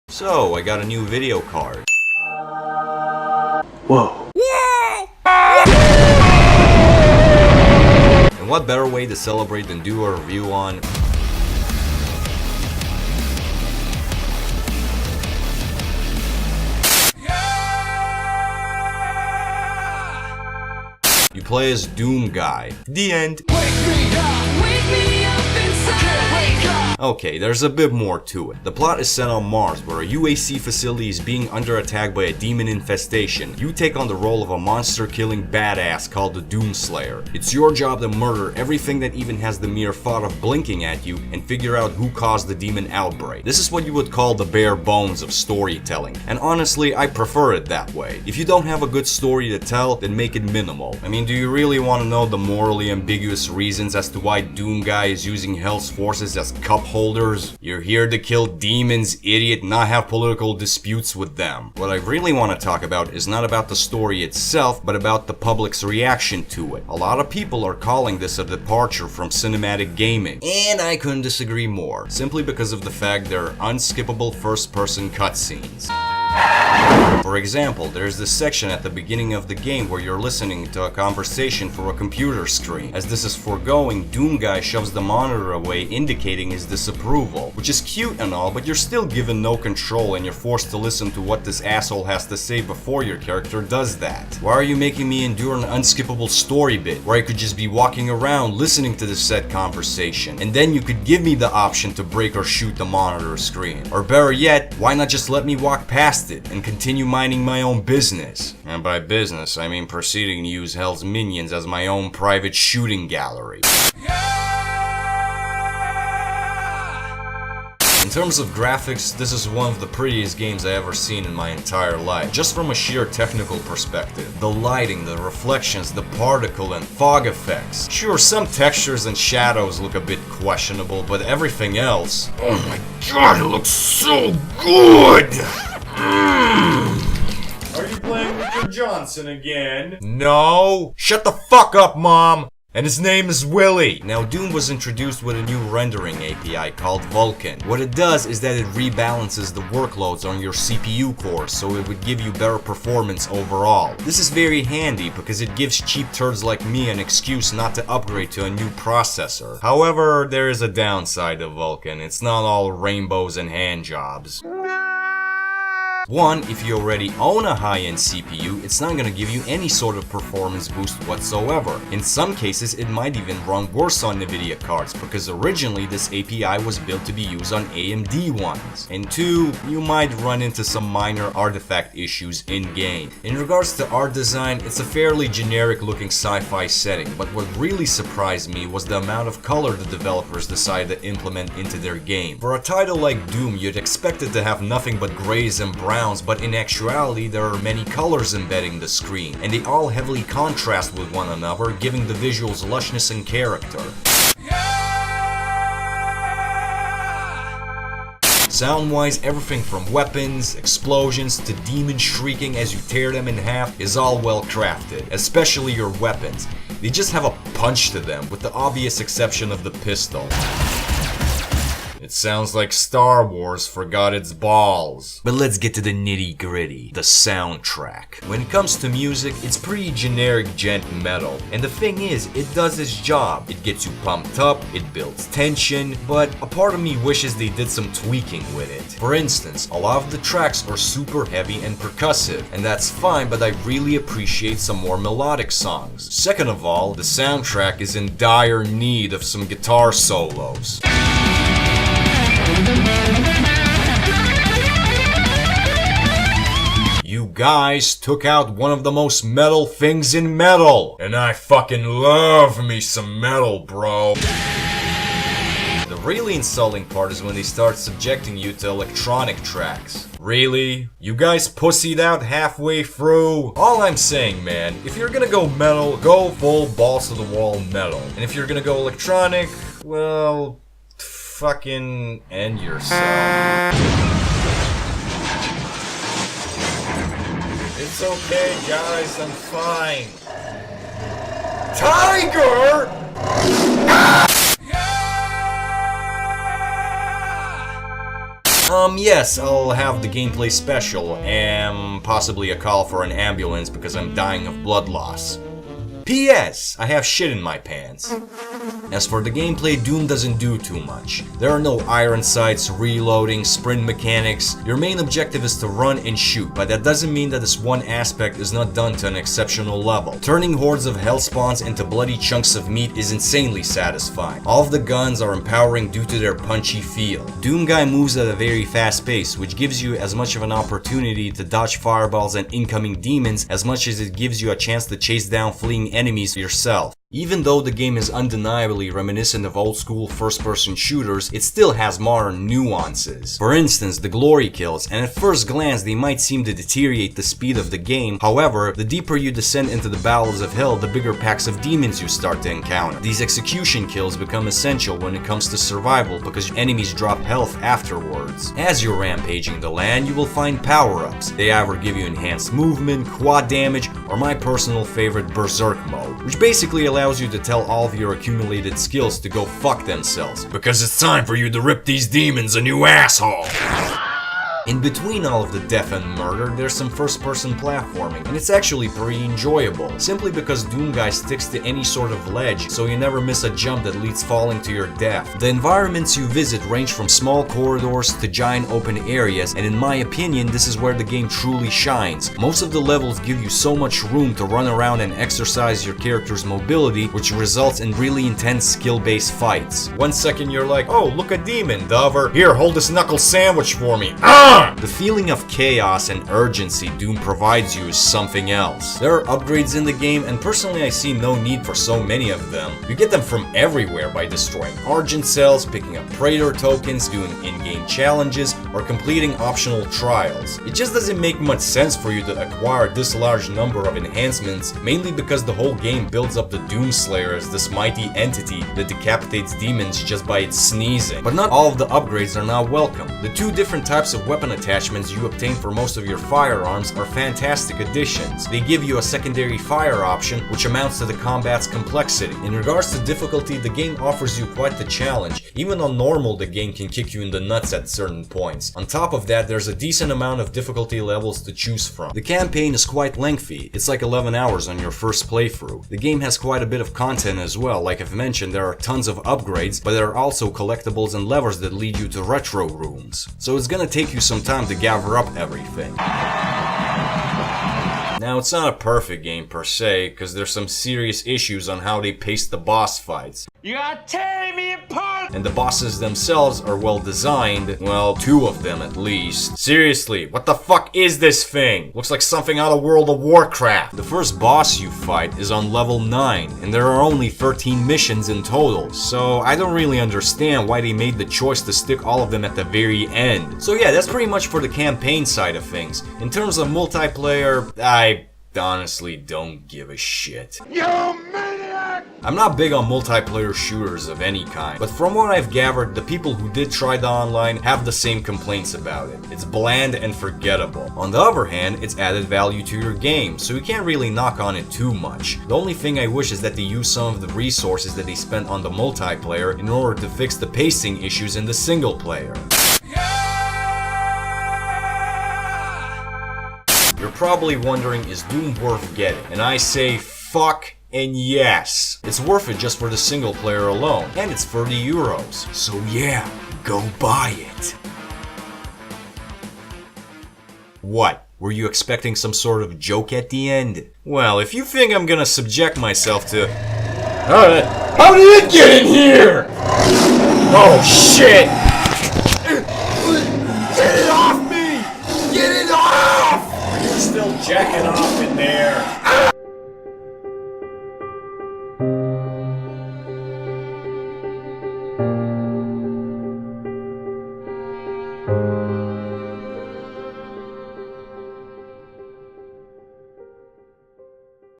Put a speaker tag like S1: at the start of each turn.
S1: So, I got a new video card.
S2: Whoa.
S1: And what better way to celebrate than do a review on... You play as Doom Guy. The end. Okay, there's a bit more to it. The plot is set on Mars, where a UAC facility is being under attack by a demon infestation. You take on the role of a monster-killing badass called the Doomslayer. It's your job to murder everything that even has the mere thought of blinking at you and figure out who caused the demon outbreak. This is what you would call the bare bones of storytelling, and honestly, I prefer it that way. If you don't have a good story to tell, then make it minimal. I mean, do you really want to know the morally ambiguous reasons as to why Doom Guy is using Hell's forces as cup holders? You're here to kill demons, idiot, not have political disputes with them. What I really want to talk about is not about the story itself, but about the public's reaction to it. A lot of people are calling this a departure from cinematic gaming, and I couldn't disagree more, simply because of the fact there are unskippable first-person cutscenes. For example, there's this section at the beginning of the game where you're listening to a conversation through a computer screen. As this is foregoing, Doom Guy shoves the monitor away, indicating his disapproval. Which is cute and all, but you're still given no control and you're forced to listen to what this asshole has to say before your character does that. Why are you making me endure an unskippable story bit, where I could just be walking around listening to this said conversation, and then you could give me the option to break or shoot the monitor screen? Or better yet, why not just let me walk past it and continue minding my own business? And by business, I mean proceeding to use Hell's minions as my own private shooting gallery. In terms of graphics, this is one of the prettiest games I ever seen in my entire life. Just from a sheer technical perspective. The lighting, the reflections, the particle and fog effects. Sure, some textures and shadows look a bit questionable, but everything else... Oh my god, it looks so good! Are you playing Mr. Johnson again? No! Shut the fuck up, Mom! And his name is Willie! Now, Doom was introduced with a new rendering API called Vulkan. What it does is that it rebalances the workloads on your CPU cores, so it would give you better performance overall. This is very handy because it gives cheap turds like me an excuse not to upgrade to a new processor. However, there is a downside to Vulkan. It's not all rainbows and handjobs. One, if you already own a high-end CPU, it's not gonna give you any sort of performance boost whatsoever. In some cases, it might even run worse on Nvidia cards, because originally this API was built to be used on AMD ones. And two, you might run into some minor artifact issues in-game. In regards to art design, it's a fairly generic looking sci-fi setting, but what really surprised me was the amount of color the developers decided to implement into their game. For a title like Doom, you'd expect it to have nothing but grays and browns, but in actuality there are many colors embedding the screen, and they all heavily contrast with one another, giving the visuals lushness and character. Sound-wise, everything from weapons, explosions, to demons shrieking as you tear them in half is all well crafted, especially your weapons. They just have a punch to them, with the obvious exception of the pistol. It sounds like Star Wars forgot its balls. But let's get to the nitty gritty, the soundtrack. When it comes to music, it's pretty generic gent metal. And the thing is, it does its job. It gets you pumped up, it builds tension, but a part of me wishes they did some tweaking with it. For instance, a lot of the tracks are super heavy and percussive, and that's fine, but I really appreciate some more melodic songs. Second of all, the soundtrack is in dire need of some guitar solos. You guys took out one of the most metal things in metal, and I fucking love me some metal, bro. The really insulting part is when they start subjecting you to electronic tracks. Really? You guys pussied out halfway through? All I'm saying, man, if you're gonna go metal, go full balls to the wall metal. And if you're gonna go electronic, well, fucking end yourself. It's okay, guys, I'm fine. Tiger! Yes, I'll have the gameplay special, and possibly a call for an ambulance because I'm dying of blood loss. P.S. I have shit in my pants. As for the gameplay, Doom doesn't do too much. There are no iron sights, reloading, sprint mechanics. Your main objective is to run and shoot, but that doesn't mean that this one aspect is not done to an exceptional level. Turning hordes of hell spawns into bloody chunks of meat is insanely satisfying. All of the guns are empowering due to their punchy feel. Doom Guy moves at a very fast pace, which gives you as much of an opportunity to dodge fireballs and incoming demons as much as it gives you a chance to chase down fleeing enemies yourself. Even though the game is undeniably reminiscent of old-school first-person shooters, it still has modern nuances. For instance, the glory kills, and at first glance they might seem to deteriorate the speed of the game. However, the deeper you descend into the battles of hell, the bigger packs of demons you start to encounter. These execution kills become essential when it comes to survival because enemies drop health afterwards. As you're rampaging the land, you will find power-ups. They either give you enhanced movement, quad damage, or my personal favorite, Berserk mode, which basically allows you to tell all of your accumulated skills to go fuck themselves, because it's time for you to rip these demons a new asshole. In between all of the death and murder, there's some first-person platforming, and it's actually pretty enjoyable, simply because Doom Guy sticks to any sort of ledge, so you never miss a jump that leads falling to your death. The environments you visit range from small corridors to giant open areas, and in my opinion, this is where the game truly shines. Most of the levels give you so much room to run around and exercise your character's mobility, which results in really intense skill-based fights. 1 second you're like, oh, look a demon, the other, here, hold this knuckle sandwich for me. The feeling of chaos and urgency Doom provides you is something else. There are upgrades in the game, and personally I see no need for so many of them. You get them from everywhere by destroying Argent cells, picking up Praetor tokens, doing in-game challenges, or completing optional trials. It just doesn't make much sense for you to acquire this large number of enhancements, mainly because the whole game builds up the Doomslayer as this mighty entity that decapitates demons just by its sneezing. But not all of the upgrades are now welcome. The two different types of weapon attachments you obtain for most of your firearms are fantastic additions. They give you a secondary fire option, which amounts to the combat's complexity. In regards to difficulty, the game offers you quite the challenge. Even on normal, the game can kick you in the nuts at certain points. On top of that, there's a decent amount of difficulty levels to choose from. The campaign is quite lengthy. It's like 11 hours on your first playthrough. The game has quite a bit of content as well. Like I've mentioned, there are tons of upgrades, but there are also collectibles and levers that lead you to retro rooms. So it's gonna take you some time to gather up everything. Now, it's not a perfect game per se, because there's some serious issues on how they pace the boss fights. You are tearing me apart! And the bosses themselves are well designed, well, 2 of them at least. Seriously, what the fuck is this thing? Looks like something out of World of Warcraft. The first boss you fight is on level 9, and there are only 13 missions in total, so I don't really understand why they made the choice to stick all of them at the very end. So yeah, that's pretty much for the campaign side of things. In terms of multiplayer, I honestly don't give a shit. You maniac! I'm not big on multiplayer shooters of any kind, but from what I've gathered, the people who did try the online have the same complaints about it. It's bland and forgettable. On the other hand, it's added value to your game, so you can't really knock on it too much. The only thing I wish is that they use some of the resources that they spent on the multiplayer in order to fix the pacing issues in the single player. You're probably wondering, is Doom worth getting? And I say fuck and yes. It's worth it just for the single player alone, and it's 30 euros. So yeah, go buy it. What? Were you expecting some sort of joke at the end? Well, if you think I'm gonna subject myself to... how did it get in here? Oh shit! Get it off me! Get it off! You're still jacking off in there.